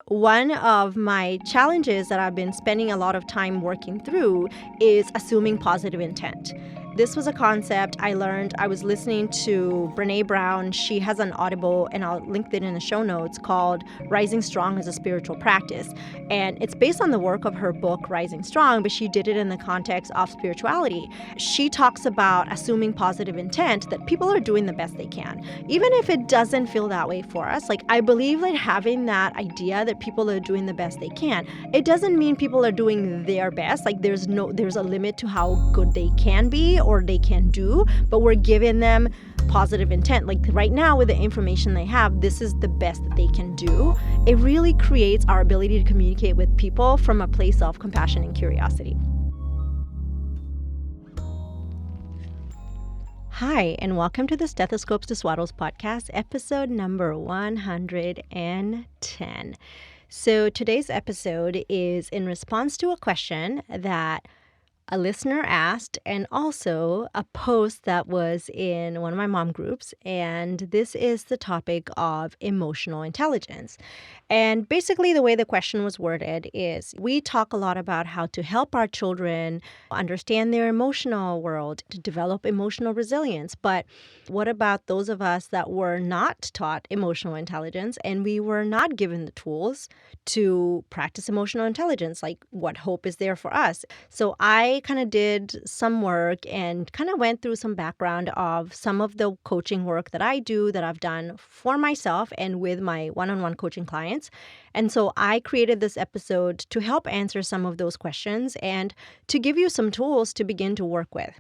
One of my challenges that I've been spending a lot of time working through is assuming positive intent. This was a concept I learned. I was listening to Brene Brown. She has an Audible, and I'll link it in the show notes, called Rising Strong as a Spiritual Practice. And it's based on the work of her book, Rising Strong, but she did it in the context of spirituality. She talks about assuming positive intent, that people are doing the best they can. Even if it doesn't feel that way for us, like I believe that having that idea that people are doing the best they can, it doesn't mean people are doing their best. Like there's a limit to how good they can be or they can do, but we're giving them positive intent. Like right now, with the information they have, this is the best that they can do. It really creates our ability to communicate with people from a place of compassion and curiosity. Hi, and welcome to the Stethoscopes to Swaddles podcast, episode number 110. So today's episode is in response to a question that a listener asked, and also a post that was in one of my mom groups. And this is the topic of emotional intelligence. And basically, the way the question was worded is, we talk a lot about how to help our children understand their emotional world, to develop emotional resilience. But what about those of us that were not taught emotional intelligence and we were not given the tools to practice emotional intelligence? Like, what hope is there for us? So I kind of did some work and kind of went through some background of some of the coaching work that I do, that I've done for myself and with my one-on-one coaching clients. And so I created this episode to help answer some of those questions and to give you some tools to begin to work with.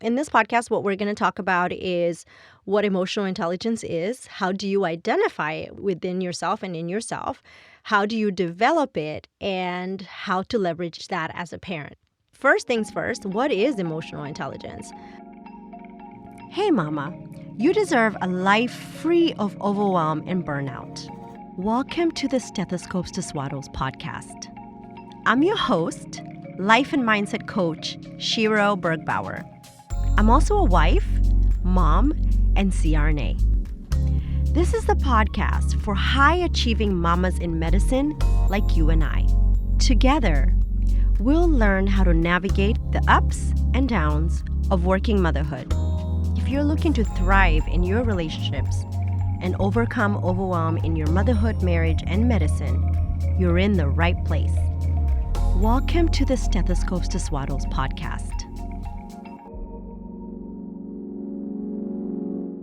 In this podcast, what we're going to talk about is what emotional intelligence is. How do you identify it within yourself and in yourself? How do you develop it, and how to leverage that as a parent? First things first, what is emotional intelligence? Hey, Mama, you deserve a life free of overwhelm and burnout. Welcome to the Stethoscopes to Swaddles podcast. I'm your host, life and mindset coach, Shiro Bergbauer. I'm also a wife, mom, and CRNA. This is the podcast for high-achieving mamas in medicine like you and I. Together, we'll learn how to navigate the ups and downs of working motherhood. If you're looking to thrive in your relationships and overcome overwhelm in your motherhood, marriage, and medicine, you're in the right place. Welcome to the Stethoscopes to Swaddles podcast.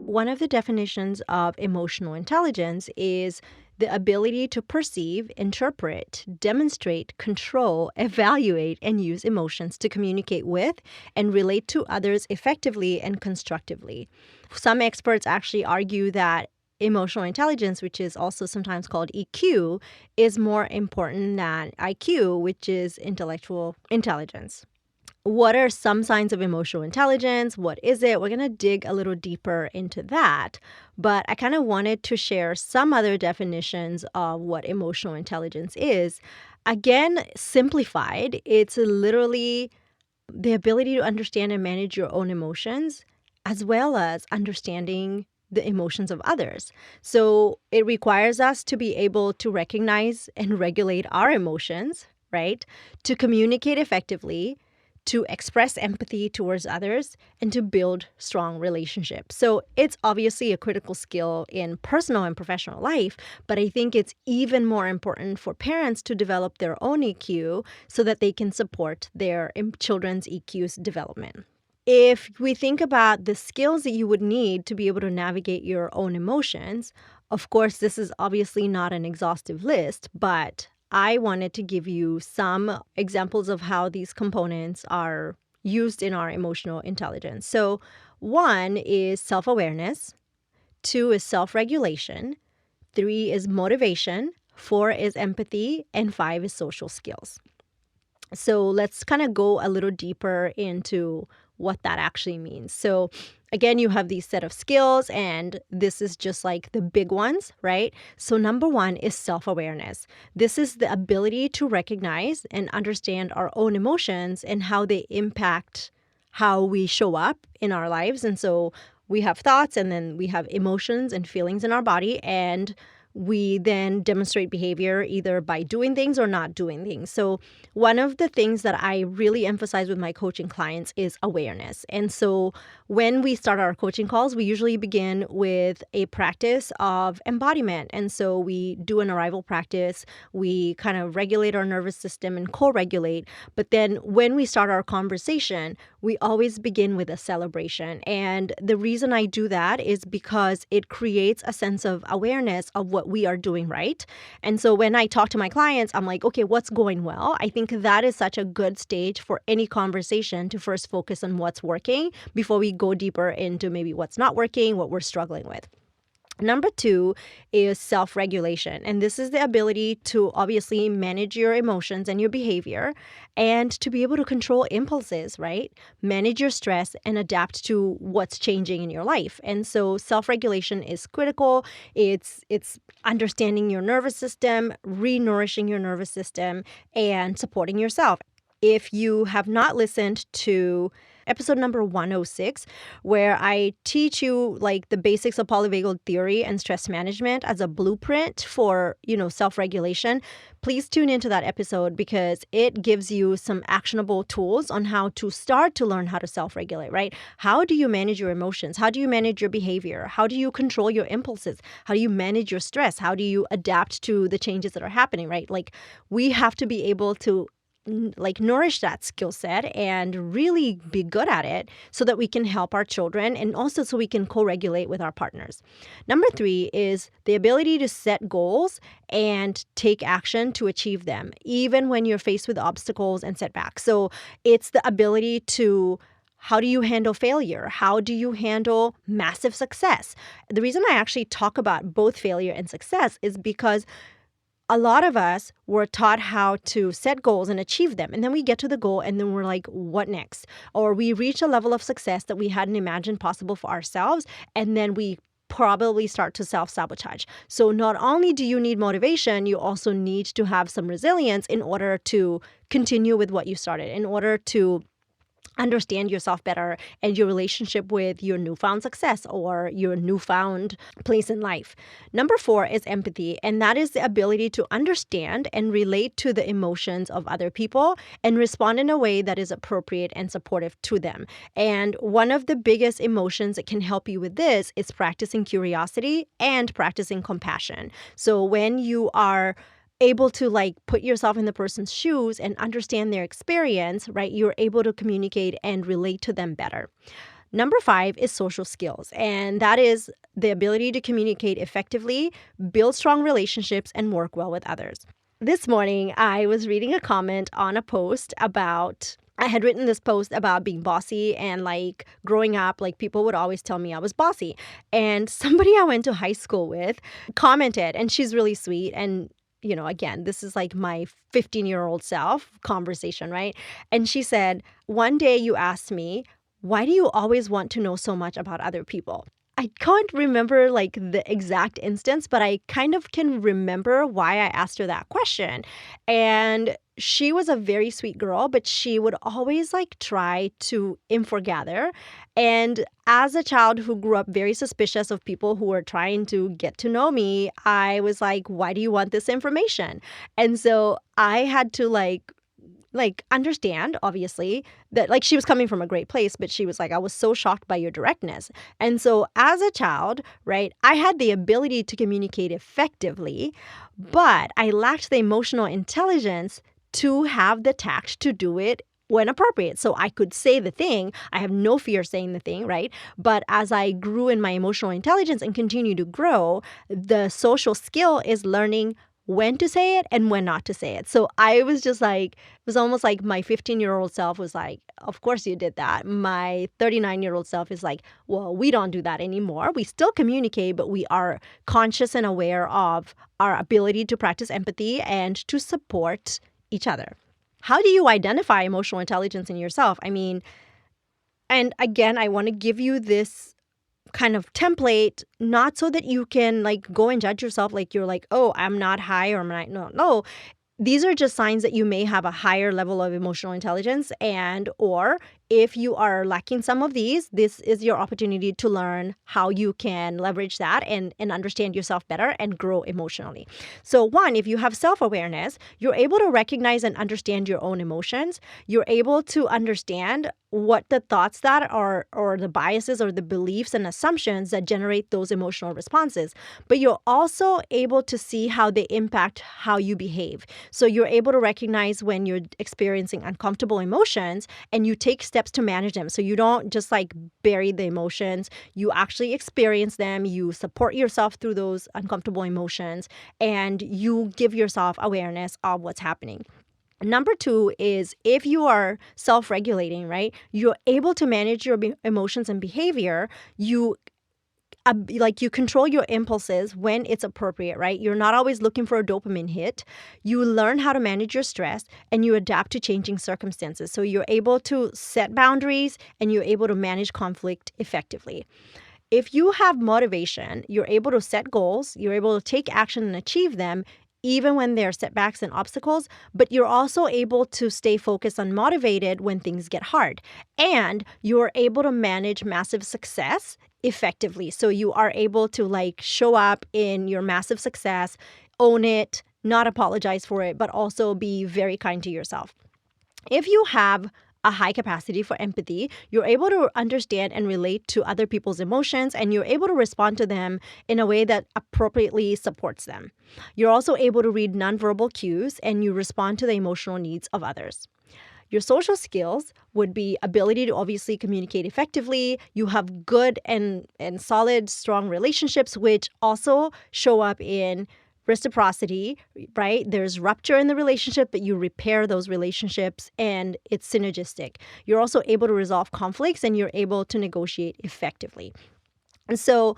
One of the definitions of emotional intelligence is the ability to perceive, interpret, demonstrate, control, evaluate, and use emotions to communicate with and relate to others effectively and constructively. Some experts actually argue that emotional intelligence, which is also sometimes called EQ, is more important than IQ, which is intellectual intelligence. What are some signs of emotional intelligence? What is it? We're going to dig a little deeper into that. But I kind of wanted to share some other definitions of what emotional intelligence is. Again, simplified, it's literally the ability to understand and manage your own emotions, as well as understanding the emotions of others. So it requires us to be able to recognize and regulate our emotions, right? To communicate effectively, to express empathy towards others, and to build strong relationships. So it's obviously a critical skill in personal and professional life, but I think it's even more important for parents to develop their own EQ so that they can support their children's EQ's development. If we think about the skills that you would need to be able to navigate your own emotions, of course, this is obviously not an exhaustive list, but I wanted to give you some examples of how these components are used in our emotional intelligence. So 1 is self-awareness, 2 is self-regulation, 3 is motivation, 4 is empathy, and 5 is social skills. So let's kind of go a little deeper into what that actually means. So again, you have these set of skills, and this is just like the big ones, right? So number 1 is self-awareness. This is the ability to recognize and understand our own emotions and how they impact how we show up in our lives. And so we have thoughts, and then we have emotions and feelings in our body, and we then demonstrate behavior either by doing things or not doing things. So one of the things that I really emphasize with my coaching clients is awareness. And so when we start our coaching calls, we usually begin with a practice of embodiment. And so we do an arrival practice, we kind of regulate our nervous system and co-regulate. But then when we start our conversation, we always begin with a celebration. And the reason I do that is because it creates a sense of awareness of what we are doing right. And so when I talk to my clients, I'm like, okay, what's going well? I think that is such a good stage for any conversation to first focus on what's working before we go deeper into maybe what's not working, what we're struggling with. Number 2 is self-regulation. And this is the ability to obviously manage your emotions and your behavior and to be able to control impulses, right? Manage your stress and adapt to what's changing in your life. And so self-regulation is critical. It's understanding your nervous system, re-nourishing your nervous system, and supporting yourself. If you have not listened to episode number 106, where I teach you like the basics of polyvagal theory and stress management as a blueprint for, self-regulation, please tune into that episode because it gives you some actionable tools on how to start to learn how to self-regulate, right? How do you manage your emotions? How do you manage your behavior? How do you control your impulses? How do you manage your stress? How do you adapt to the changes that are happening, right? Like we have to be able to nourish that skill set and really be good at it so that we can help our children and also so we can co-regulate with our partners. Number 3 is the ability to set goals and take action to achieve them, even when you're faced with obstacles and setbacks. So it's the ability to how do you handle failure? How do you handle massive success? The reason I actually talk about both failure and success is because a lot of us were taught how to set goals and achieve them. And then we get to the goal and then we're like, what next? Or we reach a level of success that we hadn't imagined possible for ourselves. And then we probably start to self-sabotage. So not only do you need motivation, you also need to have some resilience in order to continue with what you started, in order to understand yourself better and your relationship with your newfound success or your newfound place in life. Number 4 is empathy, and that is the ability to understand and relate to the emotions of other people and respond in a way that is appropriate and supportive to them. And one of the biggest emotions that can help you with this is practicing curiosity and practicing compassion. So when you are able to put yourself in the person's shoes and understand their experience, right? You're able to communicate and relate to them better. Number 5 is social skills, and that is the ability to communicate effectively, build strong relationships, and work well with others. This morning, I was reading a comment on a post about I had written this post about being bossy and growing up, people would always tell me I was bossy. And somebody I went to high school with commented, and she's really sweet. And again, this is my 15-year-old self conversation, right? And she said, one day you asked me, why do you always want to know so much about other people? I can't remember the exact instance, but I kind of can remember why I asked her that question. And she was a very sweet girl, but she would always try to infogather. And as a child who grew up very suspicious of people who were trying to get to know me, I was like, why do you want this information? And so I had to understand, obviously, that she was coming from a great place, but she was like, I was so shocked by your directness. And so as a child, right, I had the ability to communicate effectively, but I lacked the emotional intelligence to have the tact to do it when appropriate. So I could say the thing. I have no fear saying the thing, right? But as I grew in my emotional intelligence and continue to grow, the social skill is learning when to say it and when not to say it. So I was just it was almost like my 15-year-old self was like, of course you did that. My 39-year-old self is like, well, we don't do that anymore. We still communicate, but we are conscious and aware of our ability to practice empathy and to support each other. How do you identify emotional intelligence in yourself? I mean, and again, I want to give you this kind of template, not so that you can go and judge yourself you're oh, I'm not high or I'm not, no. These are just signs that you may have a higher level of emotional intelligence and or If you are lacking some of these, this is your opportunity to learn how you can leverage that and understand yourself better and grow emotionally. So, one, if you have self awareness, you're able to recognize and understand your own emotions. You're able to understand what the thoughts that are, or the biases or the beliefs and assumptions that generate those emotional responses. But you're also able to see how they impact how you behave. So, you're able to recognize when you're experiencing uncomfortable emotions and you take steps to manage them. So you don't just like bury the emotions, you actually experience them, you support yourself through those uncomfortable emotions, and you give yourself awareness of what's happening. Number two is if you are self regulating, right? You're able to manage your emotions and behavior. You control your impulses when it's appropriate, right? You're not always looking for a dopamine hit. You learn how to manage your stress and you adapt to changing circumstances. So you're able to set boundaries and you're able to manage conflict effectively. If you have motivation, you're able to set goals, you're able to take action and achieve them, even when there are setbacks and obstacles, but you're also able to stay focused and motivated when things get hard. And you're able to manage massive success effectively. So you are able to like show up in your massive success, own it, not apologize for it, but also be very kind to yourself. If you have a high capacity for empathy, you're able to understand and relate to other people's emotions, and you're able to respond to them in a way that appropriately supports them. You're also able to read nonverbal cues and you respond to the emotional needs of others. Your social skills would be ability to obviously communicate effectively. You have good and solid, strong relationships, which also show up in reciprocity, right? There's rupture in the relationship, but you repair those relationships and it's synergistic. You're also able to resolve conflicts and you're able to negotiate effectively. And so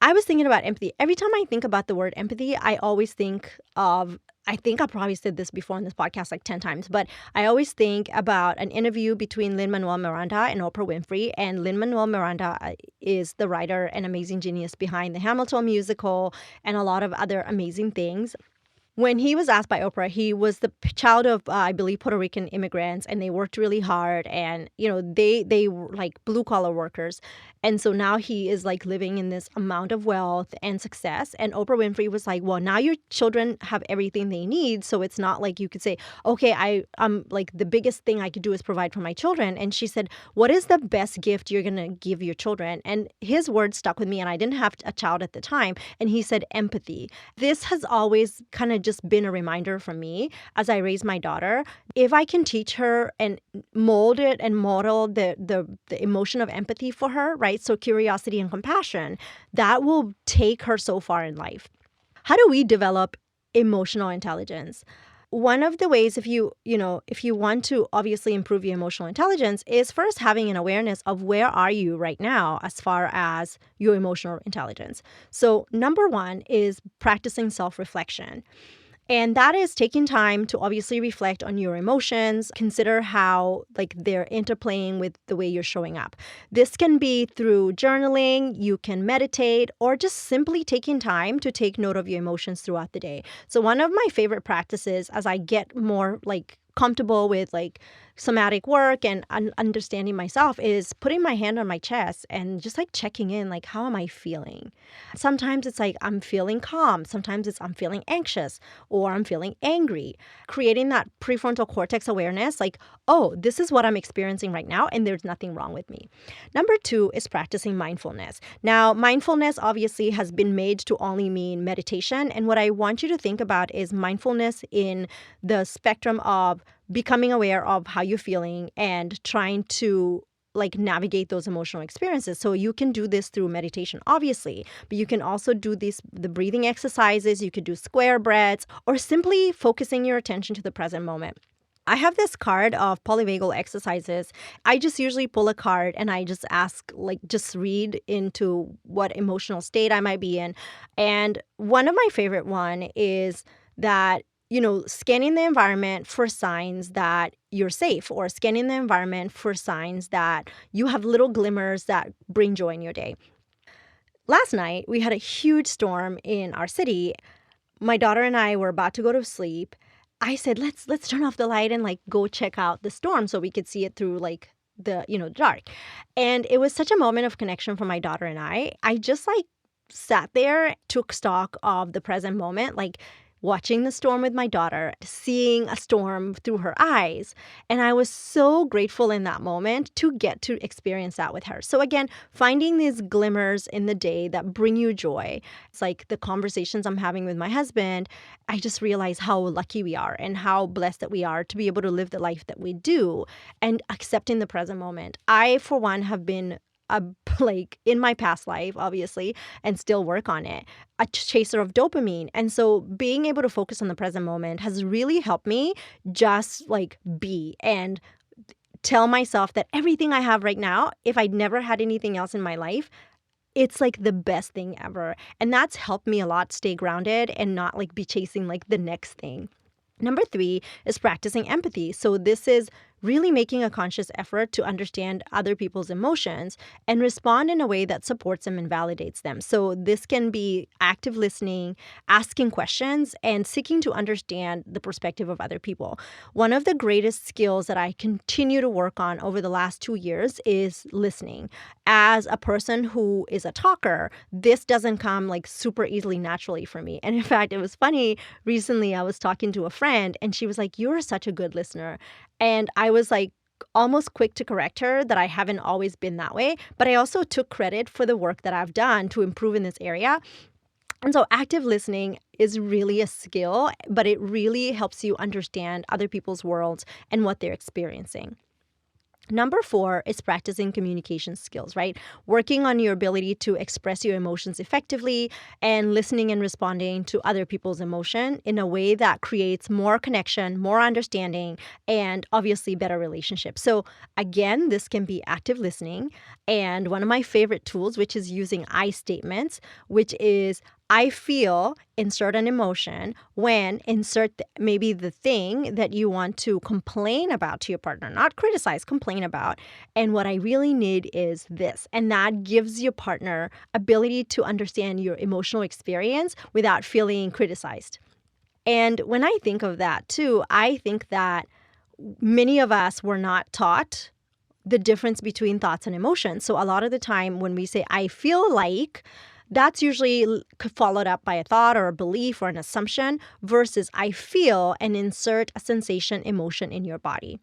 I was thinking about empathy. Every time I think about the word empathy, I always think of, I think I probably said this before on this podcast like 10 times, but I always think about an interview between Lin-Manuel Miranda and Oprah Winfrey. And Lin-Manuel Miranda is the writer and amazing genius behind the Hamilton musical and a lot of other amazing things. When he was asked by Oprah, he was the child of, I believe, Puerto Rican immigrants, and they worked really hard, and they were like blue collar workers, and so now he is like living in this amount of wealth and success. And Oprah Winfrey was like, "Well, now your children have everything they need, so it's not like you could say, okay, I'm like the biggest thing I could do is provide for my children." And she said, "What is the best gift you're gonna give your children?" And his words stuck with me, and I didn't have a child at the time, and he said empathy. This has always kind of just been a reminder for me as I raise my daughter. If I can teach her and mold it and model the emotion of empathy for her, right? So curiosity and compassion, that will take her so far in life. How do we develop emotional intelligence? One of the ways, if you want to obviously improve your emotional intelligence, is first having an awareness of where are you right now as far as your emotional intelligence. So number one is practicing self-reflection. And that is taking time to obviously reflect on your emotions, consider how like they're interplaying with the way you're showing up. This can be through journaling, you can meditate, or just simply taking time to take note of your emotions throughout the day. So one of my favorite practices as I get more like comfortable with like somatic work and understanding myself is putting my hand on my chest and just like checking in, like, how am I feeling? Sometimes it's like I'm feeling calm. Sometimes it's I'm feeling anxious or I'm feeling angry. Creating that prefrontal cortex awareness, like, oh, this is what I'm experiencing right now, and there's nothing wrong with me. Number two is practicing mindfulness. Now, mindfulness obviously has been made to only mean meditation. And what I want you to think about is mindfulness in the spectrum of becoming aware of how you're feeling and trying to like navigate those emotional experiences. So you can do this through meditation, obviously, but you can also do the breathing exercises. You could do square breaths or simply focusing your attention to the present moment. I have this card of polyvagal exercises. I just usually pull a card and I just ask, like, just read into what emotional state I might be in. And one of my favorite one is that, scanning the environment for signs that you're safe, or scanning the environment for signs that you have little glimmers that bring joy in your day. Last night, we had a huge storm in our city. My daughter and I were about to go to sleep. I said, let's turn off the light and like go check out the storm so we could see it through like dark. And it was such a moment of connection for my daughter and I. I just like sat there, took stock of the present moment, like watching the storm with my daughter, seeing a storm through her eyes. And I was so grateful in that moment to get to experience that with her. So again, finding these glimmers in the day that bring you joy. It's like the conversations I'm having with my husband. I just realize how lucky we are and how blessed that we are to be able to live the life that we do and accepting the present moment. I, for one, have been a like in my past life, obviously, and still work on it, a chaser of dopamine. And so being able to focus on the present moment has really helped me just like be and tell myself that everything I have right now, if I'd never had anything else in my life, it's like the best thing ever. And that's helped me a lot stay grounded and not like be chasing like the next thing. Number 3 is practicing empathy. So this is really making a conscious effort to understand other people's emotions and respond in a way that supports them and validates them. So this can be active listening, asking questions, and seeking to understand the perspective of other people. One of the greatest skills that I continue to work on over the last 2 years is listening. As a person who is a talker, this doesn't come like super easily naturally for me. And in fact, it was funny. Recently, I was talking to a friend and she was like, "You're such a good listener." And I was like almost quick to correct her that I haven't always been that way. But I also took credit for the work that I've done to improve in this area. And so active listening is really a skill, but it really helps you understand other people's worlds and what they're experiencing. Number 4 is practicing communication skills, right? Working on your ability to express your emotions effectively and listening and responding to other people's emotion in a way that creates more connection, more understanding, and obviously better relationships. So again, this can be active listening. And one of my favorite tools, which is using I statements, which is I feel, insert an emotion, when insert maybe the thing that you want to complain about to your partner, not criticize, complain about. And what I really need is this. And that gives your partner ability to understand your emotional experience without feeling criticized. And when I think of that too, I think that many of us were not taught the difference between thoughts and emotions. So a lot of the time when we say, I feel like, that's usually followed up by a thought or a belief or an assumption versus I feel and insert a sensation, emotion in your body.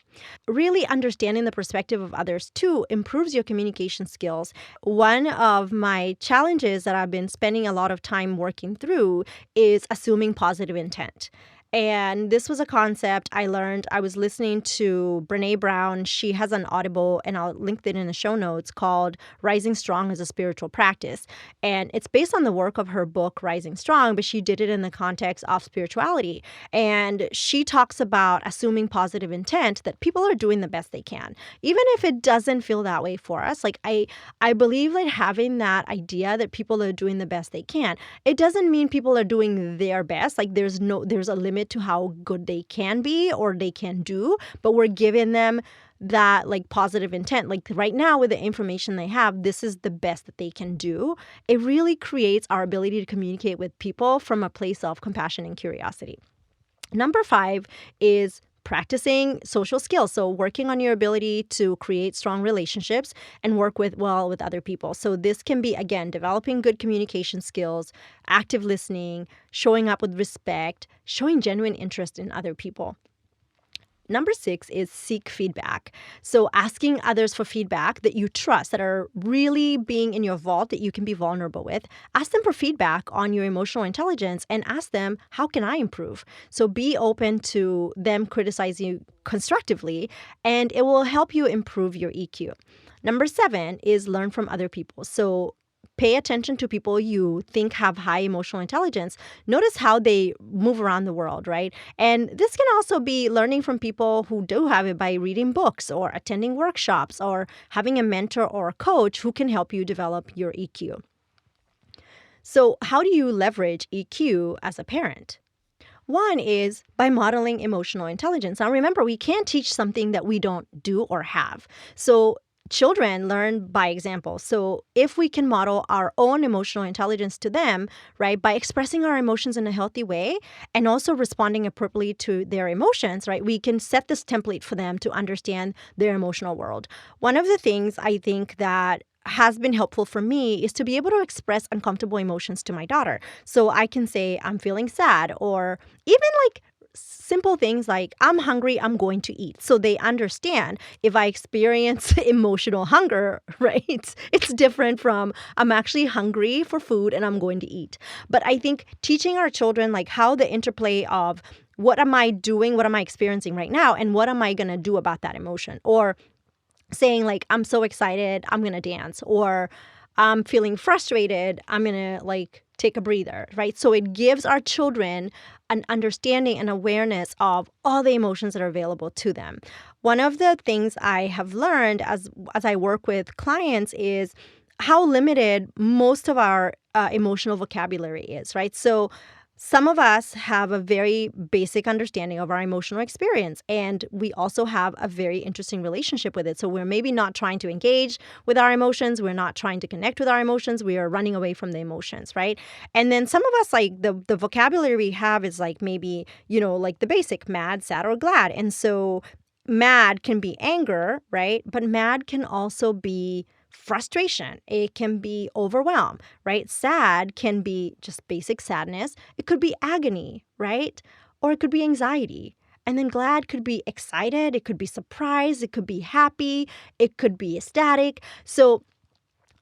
Really understanding the perspective of others too improves your communication skills. One of my challenges that I've been spending a lot of time working through is assuming positive intent. And this was a concept I learned. I was listening to Brene Brown. She has an Audible, and I'll link it in the show notes, called Rising Strong as a Spiritual Practice. And it's based on the work of her book, Rising Strong, but she did it in the context of spirituality. And she talks about assuming positive intent, that people are doing the best they can, even if it doesn't feel that way for us. Like I believe that having that idea that people are doing the best they can, it doesn't mean people are doing their best. Like there's a limit to how good they can be or they can do, but we're giving them that like positive intent. Like right now with the information they have, this is the best that they can do. It really creates our ability to communicate with people from a place of compassion and curiosity. Number 5 is practicing social skills. So working on your ability to create strong relationships and work with other people. So this can be, again, developing good communication skills, active listening, showing up with respect, showing genuine interest in other people. Number 6 is seek feedback. So asking others for feedback that you trust, that are really being in your vault, that you can be vulnerable with. Ask them for feedback on your emotional intelligence and ask them, how can I improve? So be open to them criticizing you constructively, and it will help you improve your EQ. Number 7 is learn from other people. So pay attention to people you think have high emotional intelligence. Notice how they move around the world, right? And this can also be learning from people who do have it by reading books or attending workshops or having a mentor or a coach who can help you develop your EQ. So how do you leverage EQ as a parent? One is by modeling emotional intelligence. Now remember, we can't teach something that we don't do or have. So children learn by example. So if we can model our own emotional intelligence to them, right, by expressing our emotions in a healthy way and also responding appropriately to their emotions, right, we can set this template for them to understand their emotional world. One of the things I think that has been helpful for me is to be able to express uncomfortable emotions to my daughter. So I can say, I'm feeling sad, or even like simple things like, I'm hungry, I'm going to eat. So they understand if I experience emotional hunger, right? It's different from I'm actually hungry for food and I'm going to eat. But I think teaching our children like how the interplay of what am I doing, what am I experiencing right now, and what am I going to do about that emotion? Or saying like, I'm so excited, I'm going to dance, or I'm feeling frustrated, I'm going to like take a breather, right? So it gives our children an understanding and awareness of all the emotions that are available to them. One of the things I have learned as I work with clients is how limited most of our emotional vocabulary is, right? So some of us have a very basic understanding of our emotional experience, and we also have a very interesting relationship with it. So we're maybe not trying to engage with our emotions. We're not trying to connect with our emotions. We are running away from the emotions, right? And then some of us, like the vocabulary we have is like maybe, like the basic mad, sad, or glad. And so mad can be anger, right? But mad can also be frustration. It can be overwhelm, right? Sad can be just basic sadness. It could be agony, right? Or it could be anxiety. And then glad could be excited. It could be surprised. It could be happy. It could be ecstatic. So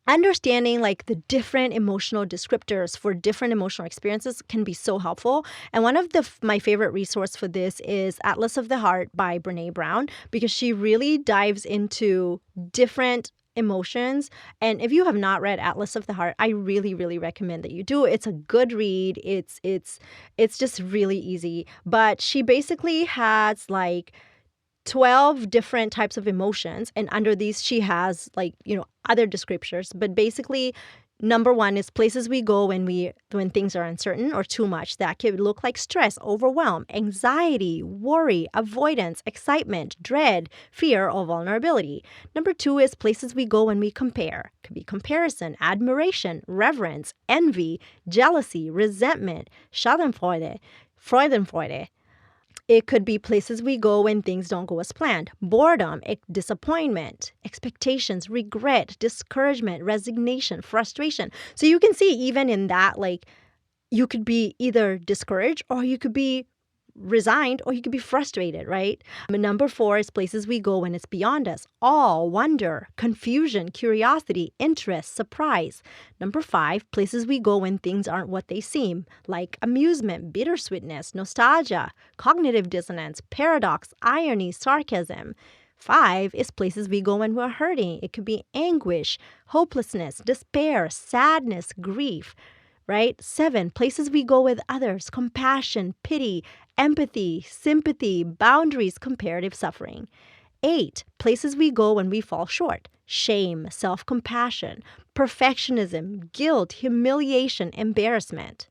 understanding like the different emotional descriptors for different emotional experiences can be so helpful. And one of my favorite resource for this is Atlas of the Heart by Brene Brown, because she really dives into different emotions. And if you have not read Atlas of the Heart, I really, really recommend that you do. It's a good read. It's just really easy. But she basically has like 12 different types of emotions, and under these she has like other descriptors, but basically number one is places we go when things are uncertain or too much. That could look like stress, overwhelm, anxiety, worry, avoidance, excitement, dread, fear, or vulnerability. Number two is places we go when we compare. Could be comparison, admiration, reverence, envy, jealousy, resentment, schadenfreude, freudenfreude. It could be places we go when things don't go as planned. Boredom, disappointment, expectations, regret, discouragement, resignation, frustration. So you can see even in that, like, you could be either discouraged or you could be resigned or you could be frustrated, right? Number four is places we go when it's beyond us. Awe, wonder, confusion, curiosity, interest, surprise. Number five, places we go when things aren't what they seem, like amusement, bittersweetness, nostalgia, cognitive dissonance, paradox, irony, sarcasm. Five is places we go when we're hurting. It could be anguish, hopelessness, despair, sadness, grief, right? Seven, places we go with others, compassion, pity, empathy, sympathy, boundaries, comparative suffering. Eight, places we go when we fall short, shame, self-compassion, perfectionism, guilt, humiliation, embarrassment.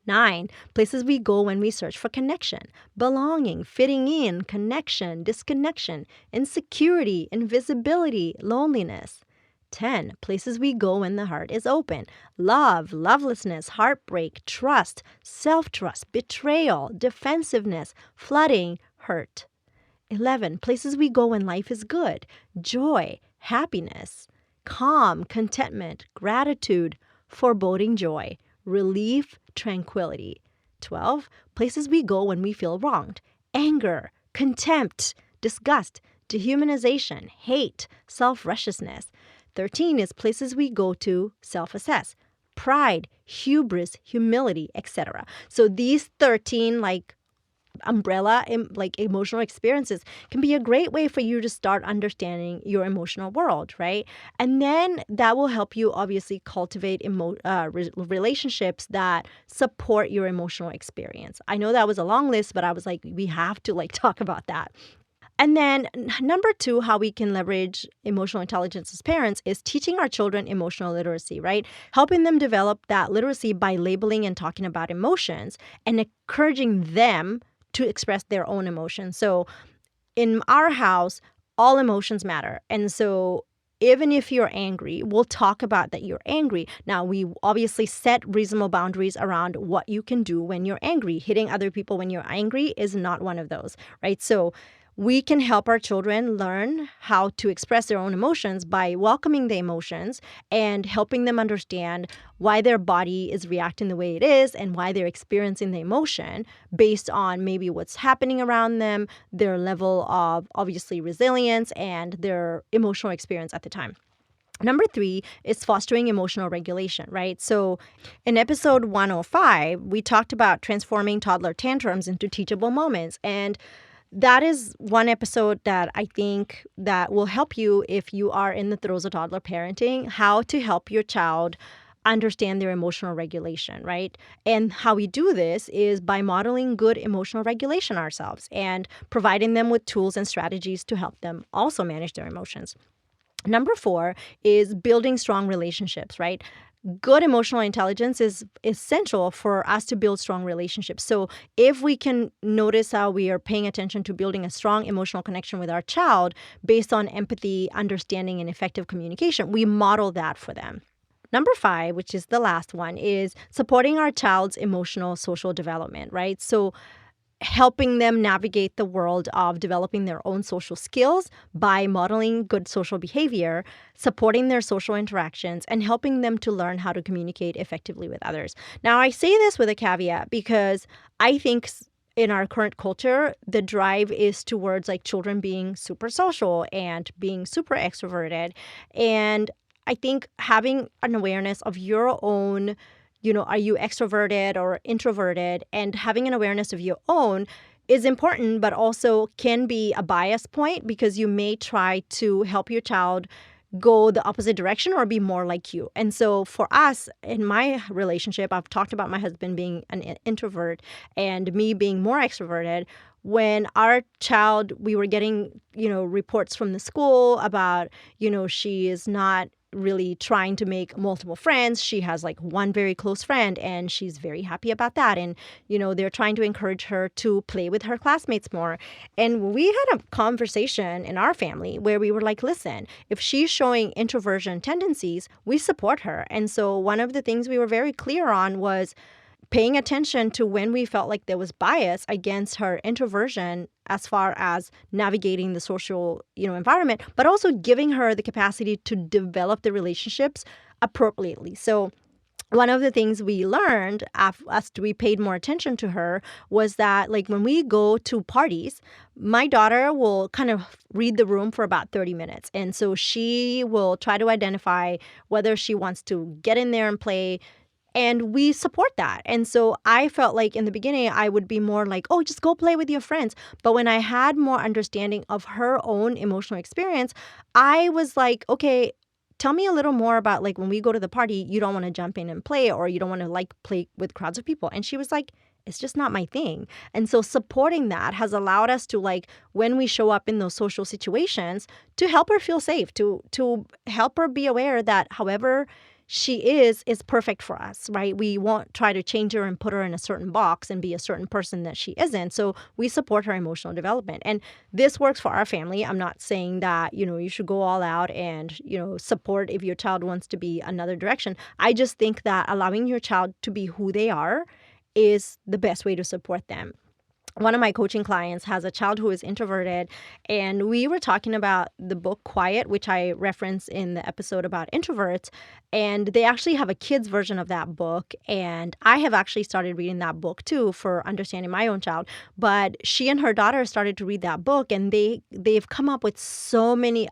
Nine, places we go when we search for connection, belonging, fitting in, connection, disconnection, insecurity, invisibility, loneliness. 10, places we go when the heart is open, love, lovelessness, heartbreak, trust, self-trust, betrayal, defensiveness, flooding, hurt. 11, places we go when life is good, joy, happiness, calm, contentment, gratitude, foreboding joy, relief, tranquility. 12, places we go when we feel wronged, anger, contempt, disgust, dehumanization, hate, self-righteousness. 13 is places we go to self-assess, pride, hubris, humility, etc. So these 13 umbrella emotional experiences can be a great way for you to start understanding your emotional world, right? And then that will help you obviously cultivate relationships that support your emotional experience. I know that was a long list, but I was like, we have to talk about that. And then number two, how we can leverage emotional intelligence as parents is teaching our children emotional literacy, right? Helping them develop that literacy by labeling and talking about emotions and encouraging them to express their own emotions. So in our house, all emotions matter. And so even if you're angry, we'll talk about that you're angry. Now, we obviously set reasonable boundaries around what you can do when you're angry. Hitting other people when you're angry is not one of those, right? So we can help our children learn how to express their own emotions by welcoming the emotions and helping them understand why their body is reacting the way it is and why they're experiencing the emotion based on maybe what's happening around them, their level of obviously resilience, and their emotional experience at the time. Number 3 is fostering emotional regulation, right? So in episode 105, we talked about transforming toddler tantrums into teachable moments. And that is one episode that I think that will help you if you are in the throes of toddler parenting, how to help your child understand their emotional regulation, right? And how we do this is by modeling good emotional regulation ourselves and providing them with tools and strategies to help them also manage their emotions. Number 4 is building strong relationships, right? Good emotional intelligence is essential for us to build strong relationships. So if we can notice how we are paying attention to building a strong emotional connection with our child based on empathy, understanding, and effective communication, we model that for them. Number 5, which is the last one, is supporting our child's emotional social development, right? So helping them navigate the world of developing their own social skills by modeling good social behavior, supporting their social interactions, and helping them to learn how to communicate effectively with others. Now, I say this with a caveat because I think in our current culture, the drive is towards like children being super social and being super extroverted. And I think having an awareness of your own, are you extroverted or introverted, and having an awareness of your own is important, but also can be a bias point because you may try to help your child go the opposite direction or be more like you. And so for us in my relationship, I've talked about my husband being an introvert and me being more extroverted. When our child, we were getting, reports from the school about, she is not really trying to make multiple friends. She has like one very close friend and she's very happy about that. And, they're trying to encourage her to play with her classmates more. And we had a conversation in our family where we were like, listen, if she's showing introversion tendencies, we support her. And so one of the things we were very clear on was paying attention to when we felt like there was bias against her introversion as far as navigating the social, environment, but also giving her the capacity to develop the relationships appropriately. So one of the things we learned after we paid more attention to her was that, like, when we go to parties, my daughter will kind of read the room for about 30 minutes. And so she will try to identify whether she wants to get in there and play, and we support that. And so I felt like in the beginning, I would be more like, oh, just go play with your friends. But when I had more understanding of her own emotional experience, I was like, okay, tell me a little more about like when we go to the party, you don't want to jump in and play, or you don't want to like play with crowds of people. And she was like, it's just not my thing. And so supporting that has allowed us to, like, when we show up in those social situations, to help her feel safe, to help her be aware that however she is perfect for us, right? We won't try to change her and put her in a certain box and be a certain person that she isn't. So we support her emotional development. And this works for our family. I'm not saying that, you should go all out and, support if your child wants to be another direction. I just think that allowing your child to be who they are is the best way to support them. One of my coaching clients has a child who is introverted, and we were talking about the book Quiet, which I reference in the episode about introverts, and they actually have a kid's version of that book, and I have actually started reading that book too for understanding my own child. But she and her daughter started to read that book, and they've come up with so many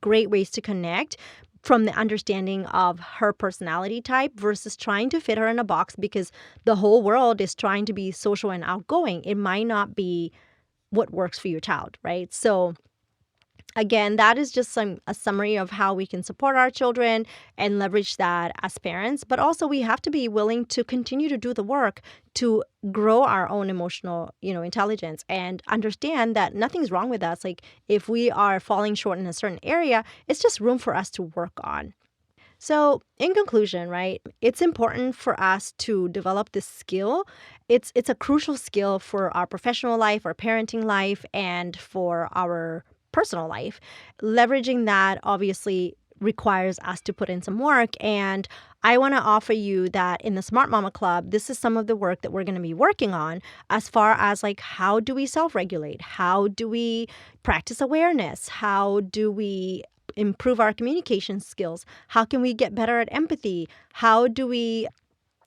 great ways to connect from the understanding of her personality type versus trying to fit her in a box because the whole world is trying to be social and outgoing. It might not be what works for your child, right? So again, that is just a summary of how we can support our children and leverage that as parents. But also we have to be willing to continue to do the work to grow our own emotional, intelligence, and understand that nothing's wrong with us. Like, if we are falling short in a certain area, it's just room for us to work on. So in conclusion, right, it's important for us to develop this skill. It's a crucial skill for our professional life, our parenting life, and for our personal life. Leveraging that obviously requires us to put in some work. And I want to offer you that in the Smart Mama Club, this is some of the work that we're going to be working on as far as like, how do we self-regulate? How do we practice awareness? How do we improve our communication skills? How can we get better at empathy? How do we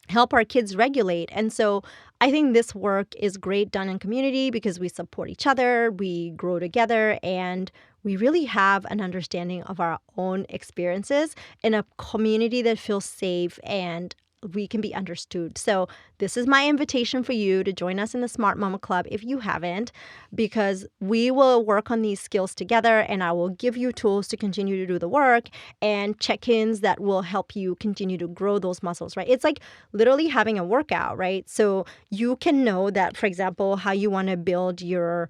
help our kids regulate? And so I think this work is great done in community because we support each other, we grow together, and we really have an understanding of our own experiences in a community that feels safe and we can be understood. So this is my invitation for you to join us in the Smart Mama Club if you haven't, because we will work on these skills together and I will give you tools to continue to do the work and check-ins that will help you continue to grow those muscles, right? It's like literally having a workout, right? So you can know that, for example, how you want to build your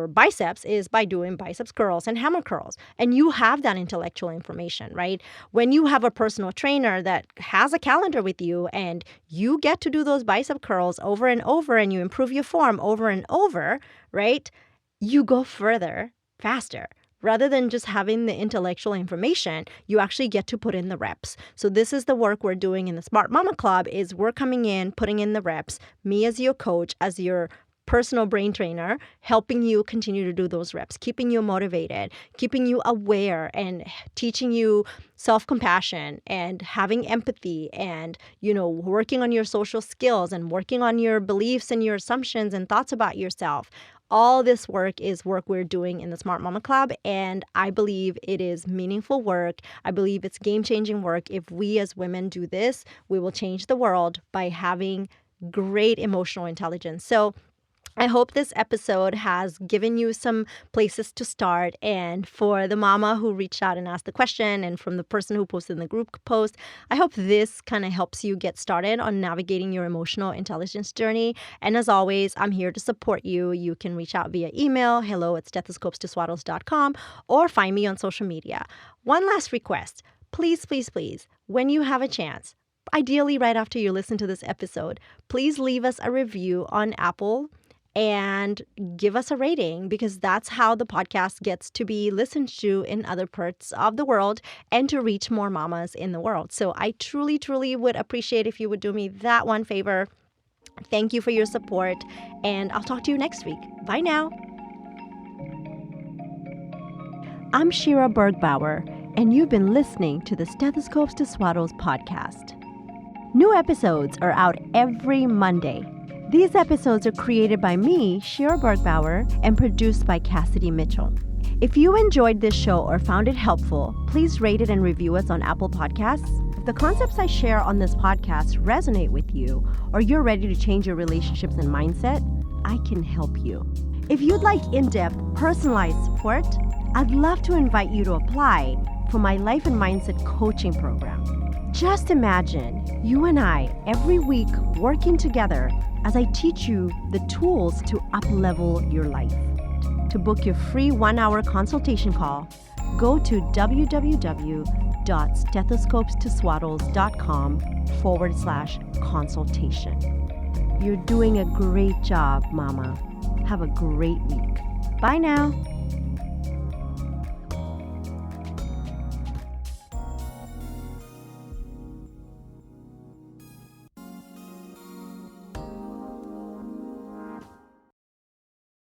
biceps is by doing biceps curls and hammer curls. And you have that intellectual information, right? When you have a personal trainer that has a calendar with you and you get to do those bicep curls over and over and you improve your form over and over, right? You go further, faster. Rather than just having the intellectual information, you actually get to put in the reps. So this is the work we're doing in the Smart Mama Club is we're coming in, putting in the reps, me as your coach, as your personal brain trainer, helping you continue to do those reps, keeping you motivated, keeping you aware and teaching you self-compassion and having empathy and, working on your social skills and working on your beliefs and your assumptions and thoughts about yourself. All this work is work we're doing in the Smart Mama Club, and I believe it is meaningful work. I believe it's game-changing work. If we as women do this, we will change the world by having great emotional intelligence. So I hope this episode has given you some places to start. And for the mama who reached out and asked the question, and from the person who posted in the group post, I hope this kind of helps you get started on navigating your emotional intelligence journey. And as always, I'm here to support you. You can reach out via email, hello@stethoscopestoswaddles.com, or find me on social media. One last request. Please, please, please, when you have a chance, ideally right after you listen to this episode, please leave us a review on Apple and give us a rating, because that's how the podcast gets to be listened to in other parts of the world and to reach more mamas in the world. So I truly, truly would appreciate if you would do me that one favor. Thank you for your support, and I'll talk to you next week. Bye now. I'm Shira Bergbauer, and you've been listening to the Stethoscopes to Swaddles podcast. New episodes are out every Monday. These episodes are created by me, Shira Bergbauer, and produced by Cassidy Mitchell. If you enjoyed this show or found it helpful, please rate it and review us on Apple Podcasts. If the concepts I share on this podcast resonate with you, or you're ready to change your relationships and mindset, I can help you. If you'd like in-depth, personalized support, I'd love to invite you to apply for my Life and Mindset coaching program. Just imagine you and I every week working together as I teach you the tools to up-level your life. To book your free 1-hour consultation call, go to www.stethoscopestoswaddles.com/consultation. You're doing a great job, Mama. Have a great week. Bye now.